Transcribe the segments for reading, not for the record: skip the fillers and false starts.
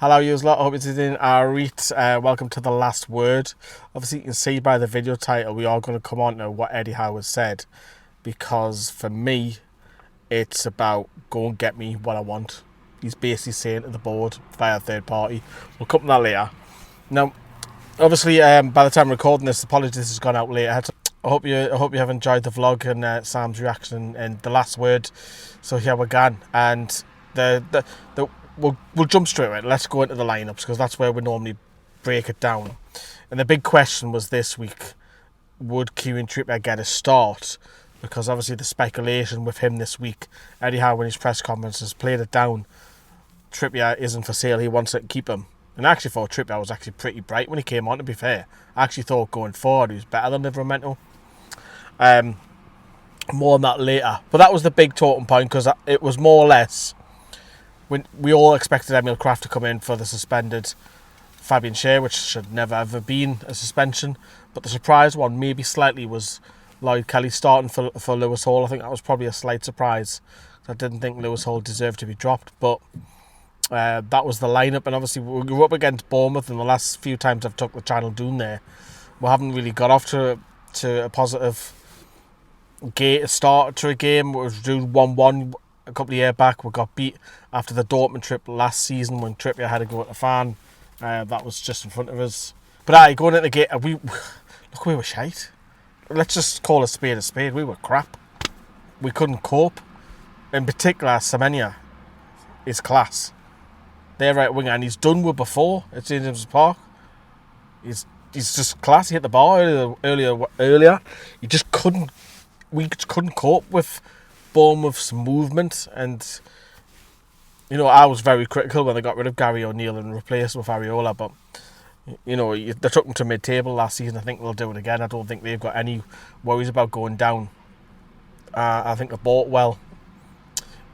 Hello you lot, I hope you're doing alright. Welcome to the last word. Obviously you can see by the video title we are going to come on to what Eddie Howe has said, because for me it's about go and get me what I want. He's basically saying to the board via a third party. We'll come to that later. Now obviously by the time I'm recording this, apologies, this has gone out later. I hope you have enjoyed the vlog and Sam's reaction and the last word. So here we go, and we'll jump straight away. Let's go into the lineups because that's where we normally break it down. And the big question was this week: would Kieran Trippier get a start? Because obviously the speculation with him this week, Eddie Howe in his press conference has played it down. Trippier isn't for sale. He wants to keep him. And I actually thought Trippier was actually pretty bright when he came on, to be fair. I actually thought going forward he was better than Livramento. More on that later. But that was the big talking point, because it was more or less when we all expected Emil Kraft to come in for the suspended Fabian Schär, which should never ever been a suspension. But the surprise one, maybe slightly, was Lloyd Kelly starting for Lewis Hall. I think that was probably a slight surprise. I didn't think Lewis Hall deserved to be dropped, but that was the lineup. And obviously we were up against Bournemouth, and the last few times I've took the channel down there, we haven't really got off to a positive start to a game. We was doing 1-1 a couple of years back. We got beat after the Dortmund trip last season when Trippier had to go at the fan. That was just in front of us. But going into the game, we were shite. Let's just call a spade a spade. We were crap. We couldn't cope. In particular, Semenya is class. Their right winger, and he's done with before at St James's Park. He's just class. He hit the bar earlier. We just couldn't cope with Bournemouth's movement, and I was very critical when they got rid of Gary O'Neill and replaced with Areola, but they took him to mid-table last season. I think they'll do it again. I don't think they've got any worries about going down. I think they bought well,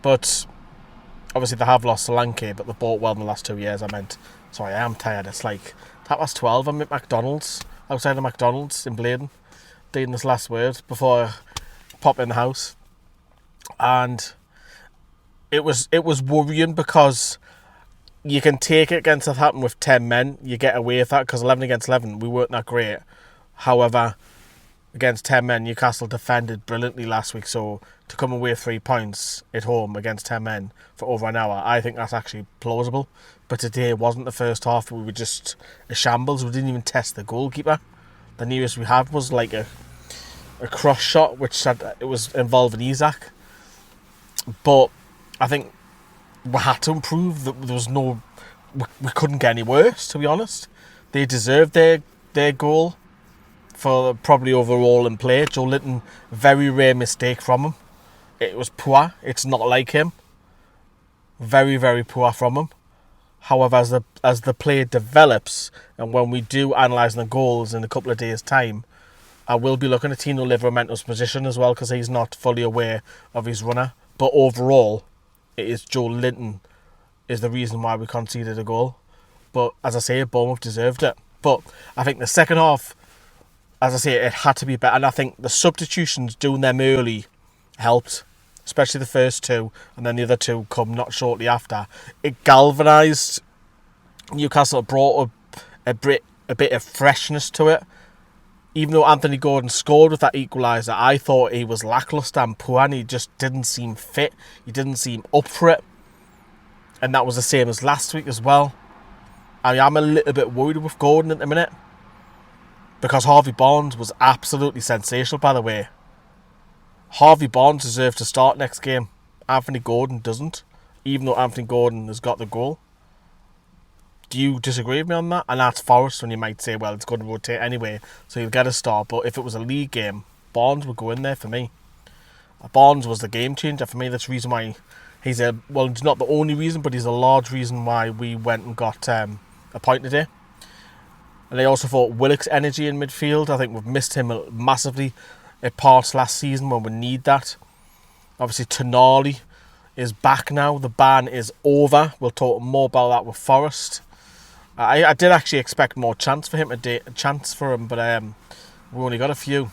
but obviously they have lost Solanke, but they bought well in the last 2 years. Sorry, I am tired. It's like 12:30. I'm at McDonald's, outside of McDonald's in Bladen, doing this last word before I pop in the house. And it was worrying, because you can take it against Southampton with 10 men. You get away with that because 11 against 11, we weren't that great. However, against 10 men, Newcastle defended brilliantly last week. So to come away with 3 points at home against 10 men for over an hour, I think that's actually plausible. But today wasn't the first half. We were just a shambles. We didn't even test the goalkeeper. The nearest we had was like a cross shot, which said it was involving Isak. But I think we had to improve. There was we couldn't get any worse, to be honest. They deserved their goal for probably overall in play. Joe Linton, very rare mistake from him. It was poor. It's not like him. Very, very poor from him. However, as the play develops, and when we do analyse the goals in a couple of days' time, I will be looking at Tino Livramento's position as well, because he's not fully aware of his runner. But overall, it is Joe Linton is the reason why we conceded a goal. But as I say, Bournemouth deserved it. But I think the second half, as I say, it had to be better. And I think the substitutions, doing them early, helped. Especially the first two, and then the other two come not shortly after. It galvanised Newcastle. It brought a bit of freshness to it. Even though Anthony Gordon scored with that equaliser, I thought he was lacklustre and poor, and he just didn't seem fit. He didn't seem up for it. And that was the same as last week as well. I'm a little bit worried with Gordon at the minute, because Harvey Barnes was absolutely sensational, by the way. Harvey Barnes deserves to start next game. Anthony Gordon doesn't, even though Anthony Gordon has got the goal. Do you disagree with me on that? And that's Forest, when you might say, well, it's going to rotate anyway, so you'll get a start. But if it was a league game, Barnes would go in there for me. Barnes was the game changer for me. That's the reason why he's it's not the only reason, but he's a large reason why we went and got a point today. And I also thought Willock's energy in midfield, I think we've missed him massively at parts last season when we need that. Obviously, Tonali is back now. The ban is over. We'll talk more about that with Forest. I did actually expect more chance for him today, but we only got a few,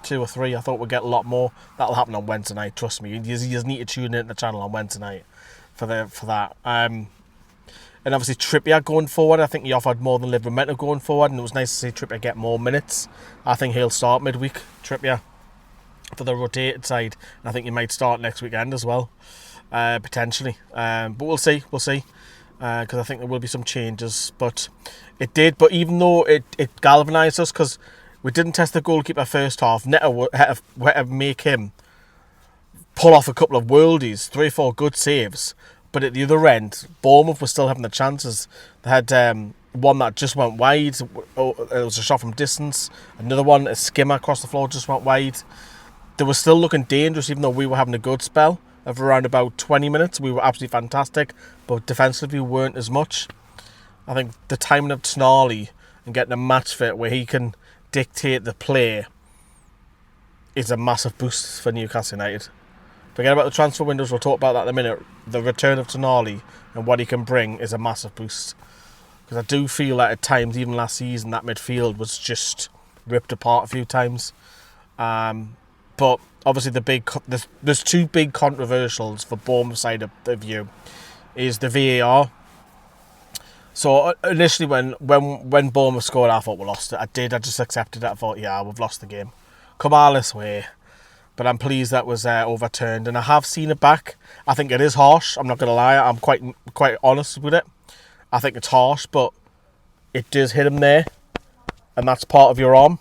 2 or 3. I thought we'd get a lot more. That'll happen on Wednesday night. Trust me. You just need to tune in to the channel on Wednesday night for that. And obviously Trippier going forward, I think he offered more than Livramento going forward, and it was nice to see Trippier get more minutes. I think he'll start midweek, Trippier, for the rotated side. I think he might start next weekend as well, potentially. But we'll see, because I think there will be some changes. But even though it galvanised us, because we didn't test the goalkeeper first half, Neto had to make him pull off a couple of worldies, 3 or 4 good saves. But at the other end, Bournemouth were still having the chances. They had one that just went wide. It was a shot from distance. Another one, a skimmer across the floor, just went wide. They were still looking dangerous, even though we were having a good spell of around about 20 minutes. We were absolutely fantastic, but defensively we weren't as much. I think the timing of Tonali and getting a match fit where he can dictate the play is a massive boost for Newcastle United. Forget about the transfer windows, we'll talk about that in a minute. The return of Tonali and what he can bring is a massive boost. Because I do feel that at times, even last season, that midfield was just ripped apart a few times. But obviously there's 2 big controversials for Bournemouth side of the view. Is the VAR. So initially when Bournemouth scored, I thought we lost it. I just accepted it. I thought, yeah, we've lost the game. Come on this way. But I'm pleased that was overturned, and I have seen it back. I think it is harsh. I'm not going to lie. I'm quite honest with it. I think it's harsh, but it does hit him there, and that's part of your arm,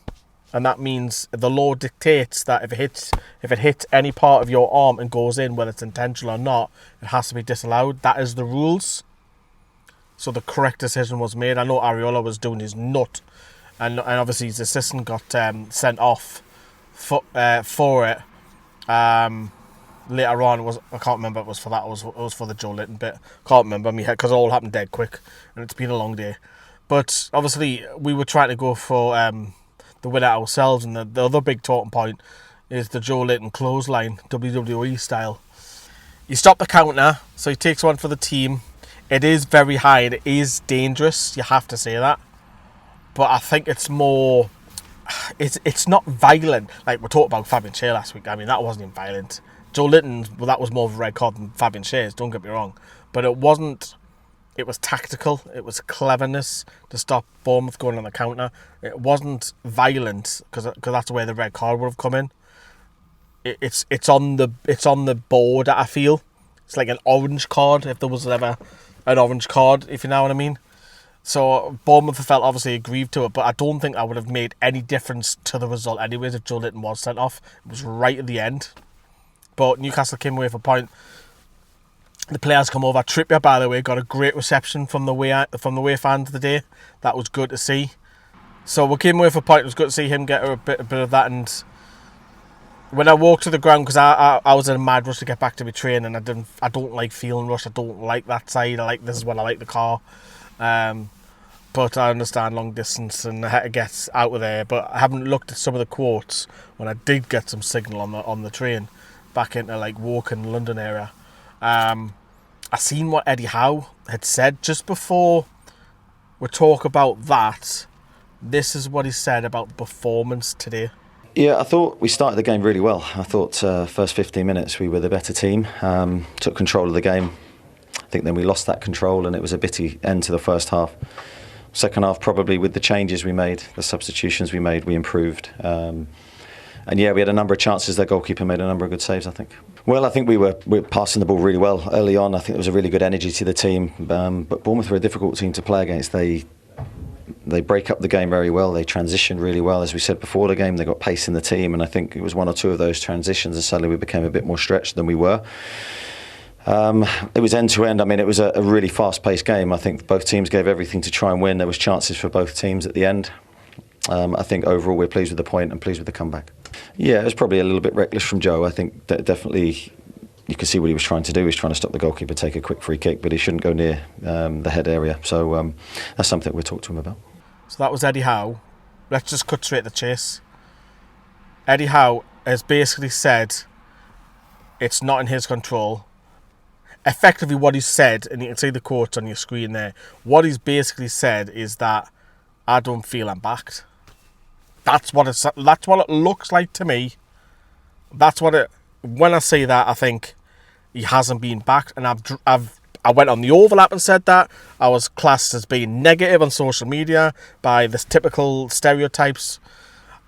and that means the law dictates that if it hits any part of your arm and goes in, whether it's intentional or not, it has to be disallowed. That is the rules. So the correct decision was made. I know Areola was doing his nut, and obviously his assistant got sent off for it. Later on, I can't remember if it was for that. It was for the Joe Linton bit. Can't remember me because it all happened dead quick, and it's been a long day. But obviously, we were trying to go for the winner ourselves, and the other big talking point is the Joe Linton clothesline, WWE style. You stop the counter, so he takes one for the team. It is very high. It is dangerous. You have to say that. But I think it's more. It's not violent. Like we talked about Fabian Schär last week. I mean, that wasn't even violent. Joe Linton, well, that was more of a red card than Fabian Schär's, don't get me wrong. But it wasn't. It was tactical. It was cleverness to stop Bournemouth going on the counter. It wasn't violent because that's where the red card would have come in. It's on the board. I feel it's like an orange card if there was ever an orange card, if you know what I mean. So Bournemouth felt obviously aggrieved to it, but I don't think that would have made any difference to the result anyways if Joe Linton was sent off. It was right at the end. But Newcastle came away with a point. The players come over. Trippier, by the way, got a great reception from the away fans today. That was good to see. So we came away with a point. It was good to see him get a bit of that. And when I walked to the ground, because I was in a mad rush to get back to my train, and I don't like feeling rushed. I don't like that side. This is when I like the car. But I understand long distance and I had to get out of there. But I haven't looked at some of the quotes when I did get some signal on the train back into like Woking, London area. I seen what Eddie Howe had said just before we talk about that. This is what he said about the performance today. Yeah, I thought we started the game really well. I thought first 15 minutes we were the better team, took control of the game. I think then we lost that control and it was a bitty end to the first half. Second half, probably with the changes we made, the substitutions we made, we improved. And yeah, we had a number of chances. Their goalkeeper made a number of good saves, I think. Well, I think we were passing the ball really well early on. I think there was a really good energy to the team. But Bournemouth were a difficult team to play against. They break up the game very well. They transition really well. As we said before the game, they got pace in the team. And I think it was one or two of those transitions and suddenly we became a bit more stretched than we were. It was end to end. I mean, it was a really fast-paced game. I think both teams gave everything to try and win. There was chances for both teams at the end. I think overall we're pleased with the point and pleased with the comeback. Yeah, it was probably a little bit reckless from Joe. I think that definitely you could see what he was trying to do. He was trying to stop the goalkeeper, take a quick free kick, but he shouldn't go near the head area. So that's something we'll talk to him about. So that was Eddie Howe. Let's just cut straight to the chase. Eddie Howe has basically said it's not in his control. Effectively what he said, and you can see the quotes on your screen there, what he's basically said is that I don't feel I'm backed. That's what it looks like to me. When I say that, I think he hasn't been backed, and I've I went on the overlap and said that. I was classed as being negative on social media by the typical stereotypes.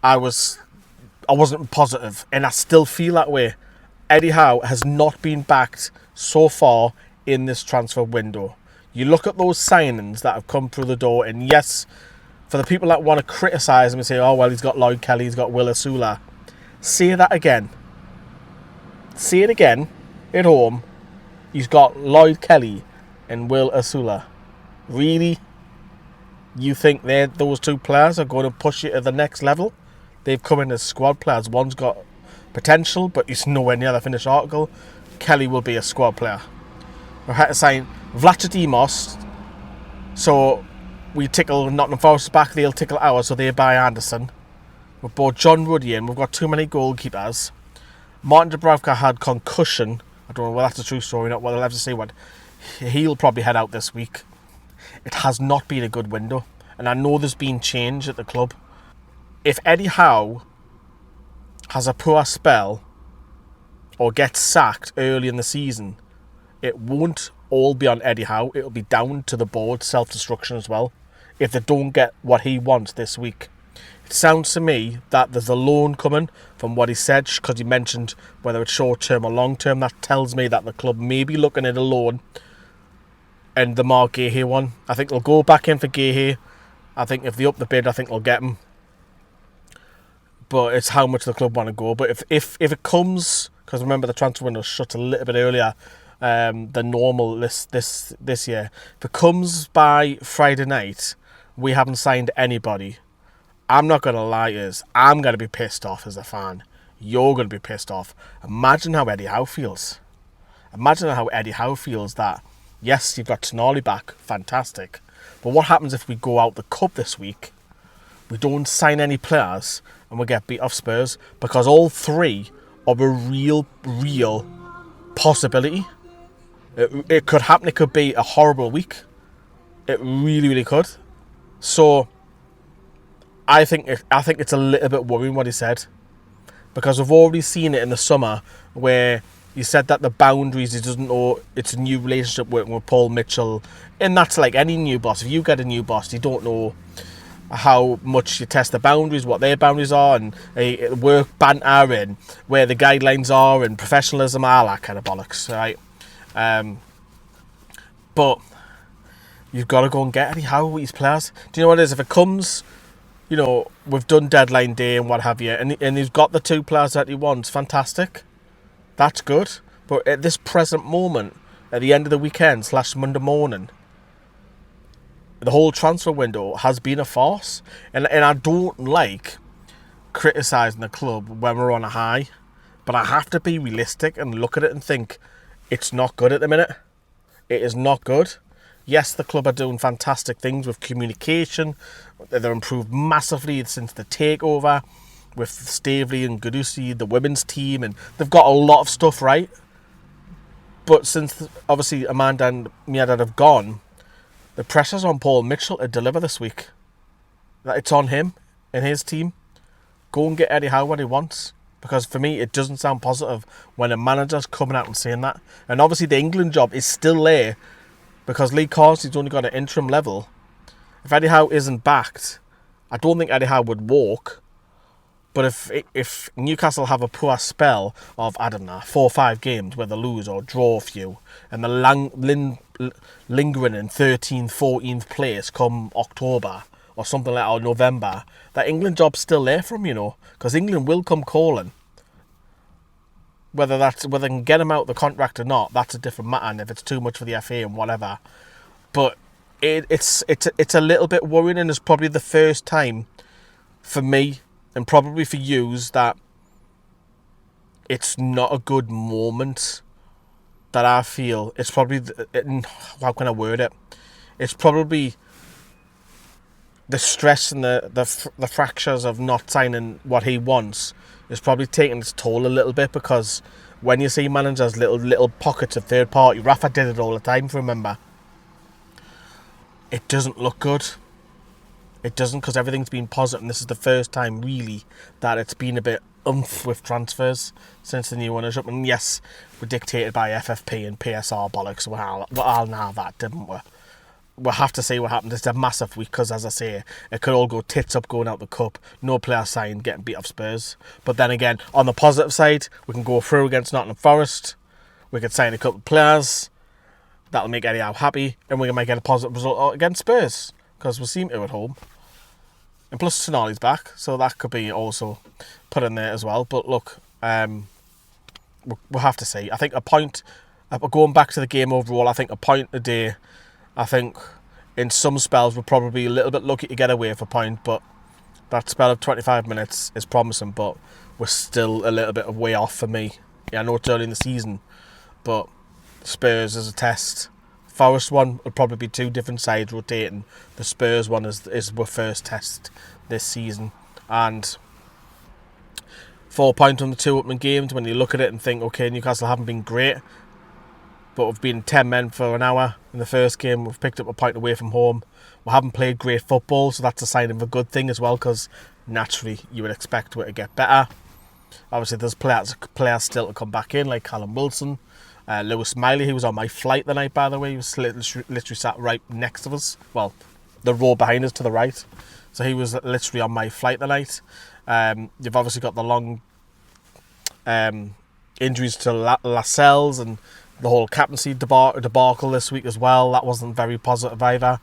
I wasn't positive, and I still feel that way. Eddie Howe has not been backed so far in this transfer window. You look at those signings that have come through the door, and yes, for the people that want to criticise him and say, oh, well, he's got Lloyd Kelly, he's got Will Asula, say that again. Say it again at home. He's got Lloyd Kelly and Will Asula. Really? You think those two players are going to push you to the next level? They've come in as squad players. One's got potential, but he's nowhere near the finished article. Kelly will be a squad player. We had to sign Vlachodimos, so we tickle Nottingham Forest back, they'll tickle ours, so they buy Anderson. We've bought John Ruddy in, we've got too many goalkeepers. Martin Dubravka had concussion. I don't know whether that's a true story or not, we'll have to see what. He'll probably head out this week. It has not been a good window, and I know there's been change at the club. If Eddie Howe has a poor spell or gets sacked early in the season, it won't all be on Eddie Howe. It'll be down to the board's self-destruction as well if they don't get what he wants this week. It sounds to me that there's a loan coming from what he said, because he mentioned whether it's short-term or long-term. That tells me that the club may be looking at a loan, and the Mark Gahey one. I think they'll go back in for Gahey. I think if they up the bid, I think they'll get him. But it's how much the club want to go. But if it comes, because remember the transfer window shut a little bit earlier than normal this year. If it comes by Friday night, we haven't signed anybody. I'm not going to lie, I'm going to be pissed off as a fan. You're going to be pissed off. Imagine how Eddie Howe feels. Imagine how Eddie Howe feels that, yes, you've got Tonali back, fantastic. But what happens if we go out the cup this week, we don't sign any players, and we get beat off Spurs? Because all three are a real possibility. It could happen. It could be a horrible week. It really could. So I think it's a little bit worrying what he said, because we've already seen it in the summer where he said that the boundaries, he doesn't know, it's a new relationship working with Paul Mitchell, and that's like any new boss. If you get a new boss, you don't know how much you test the boundaries, what their boundaries are, and work banter, and where the guidelines are, and professionalism, all that kind of bollocks, right? But you've got to go and get Eddie Howe with his players. Do you know what it is? If it comes, you know, we've done deadline day and what have you, and he's got the two players that he wants, fantastic. That's good. But at this present moment, at the end of the weekend / Monday morning, the whole transfer window has been a farce. And I don't like criticising the club when we're on a high, but I have to be realistic and look at it and think it's not good at the minute. It is not good. Yes, the club are doing fantastic things with communication. They're improved massively since the takeover with Staveley and Gudusi, the women's team, and they've got a lot of stuff right. But since obviously Amanda and Miadad have gone, the pressure's on Paul Mitchell to deliver this week. It's on him and his team. Go and get Eddie Howe what he wants. Because for me, it doesn't sound positive when a manager's coming out and saying that. And obviously the England job is still there, because Lee Carsley's only got an interim level. If Eddie Howe isn't backed, I don't think Eddie Howe would walk. But if Newcastle have a poor spell of, I don't know, 4 or 5 games where they lose or draw a few, and they're lingering in 13th, 14th place come October or something like that, or November, that England job's still there for him, you know, because England will come calling. Whether they can get him out the contract or not, that's a different matter, and if it's too much for the FA and whatever. But it's a little bit worrying, and it's probably the first time for me, and probably for yous, that it's not a good moment that I feel. It's probably, how can I word it? It's probably the stress and the fractures of not signing what he wants is probably taking its toll a little bit, because when you see managers little pockets of third party, Rafa did it all the time, remember, it doesn't look good. It doesn't, because everything's been positive, and this is the first time really that it's been a bit oomph with transfers since the new ownership. And yes, we're dictated by FFP and PSR bollocks. We're all now that, didn't we? We'll have to see what happens. It's a massive week because, as I say, it could all go tits up going out the cup. No player signed, getting beat off Spurs. But then again, on the positive side, we can go through against Nottingham Forest. We could sign a couple of players. That'll make Eddie Howe happy. And we might get a positive result against Spurs because we seem to at home. And plus, Tonali's back. So that could be also put in there as well. But look, we'll have to see. I think a point, going back to the game overall, I think a point a day. I think in some spells we're probably a little bit lucky to get away with a point, but that spell of 25 minutes is promising, but we're still a little bit of way off for me. Yeah, I know it's early in the season, but Spurs is a test. Forest one will probably be two different sides rotating. The Spurs one is our first test this season. And 4 points on the two opening games, when you look at it and think, okay, Newcastle haven't been great, but we've been 10 men for an hour in the first game. We've picked up a point away from home. We haven't played great football, so that's a sign of a good thing as well, because naturally you would expect it to get better. Obviously, there's players still to come back in, like Callum Wilson, Lewis Miley, who was on my flight the night, by the way. He was literally sat right next to us. Well, the row behind us to the right. So he was literally on my flight the night. You've obviously got the long injuries to Lascelles and the whole captaincy debacle this week as well. That wasn't very positive either.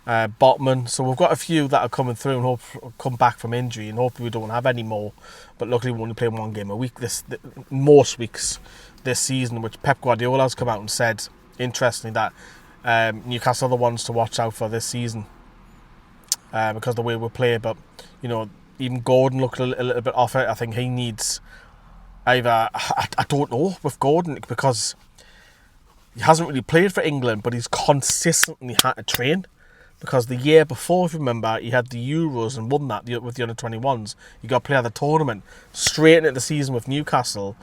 Botman. So we've got a few that are coming through and hope come back from injury, and hopefully we don't have any more. But luckily we're only playing one game a week most weeks this season, which Pep Guardiola has come out and said, interestingly, that Newcastle are the ones to watch out for this season because of the way we play. But, you know, even Gordon looked a little bit off it. I think he needs either, I don't know with Gordon, because he hasn't really played for England, but he's consistently had to train. Because the year before, if you remember, he had the Euros and won that with the under-21s. He got player of the tournament. Straight into the season with Newcastle.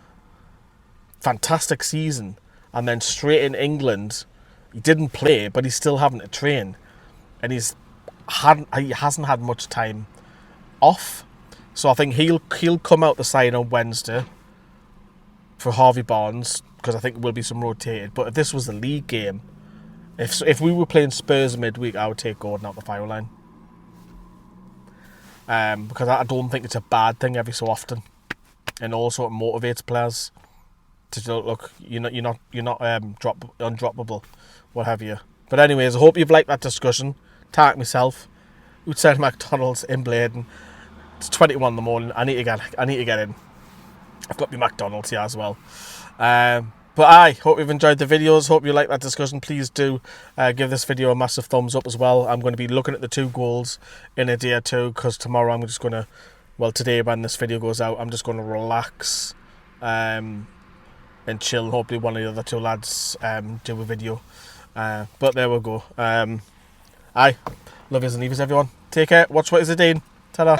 Fantastic season. And then straight in England, he didn't play, but he's still having to train. And he hasn't had much time off. So I think he'll come out the side on Wednesday for Harvey Barnes, because I think there will be some rotated. But if this was the league game, if we were playing Spurs midweek, I would take Gordon out the fire line. Because I don't think it's a bad thing every so often, and also it motivates players to look. You're not undroppable, what have you. But anyways, I hope you've liked that discussion. Tag myself, outside McDonald's in Bladen. It's 21 in the morning. I need to get in. I've got my McDonald's here as well. But I hope you've enjoyed the videos. Hope you like that discussion. Please do give this video a massive thumbs up as well. I'm going to be looking at the 2 goals in a day or two, because tomorrow I'm just going to, well, today when this video goes out, I'm just going to relax and chill. Hopefully one of the other 2 lads do a video. But there we go. Love yous and leave yous, everyone. Take care. Watch what is it, Dean. Ta-da.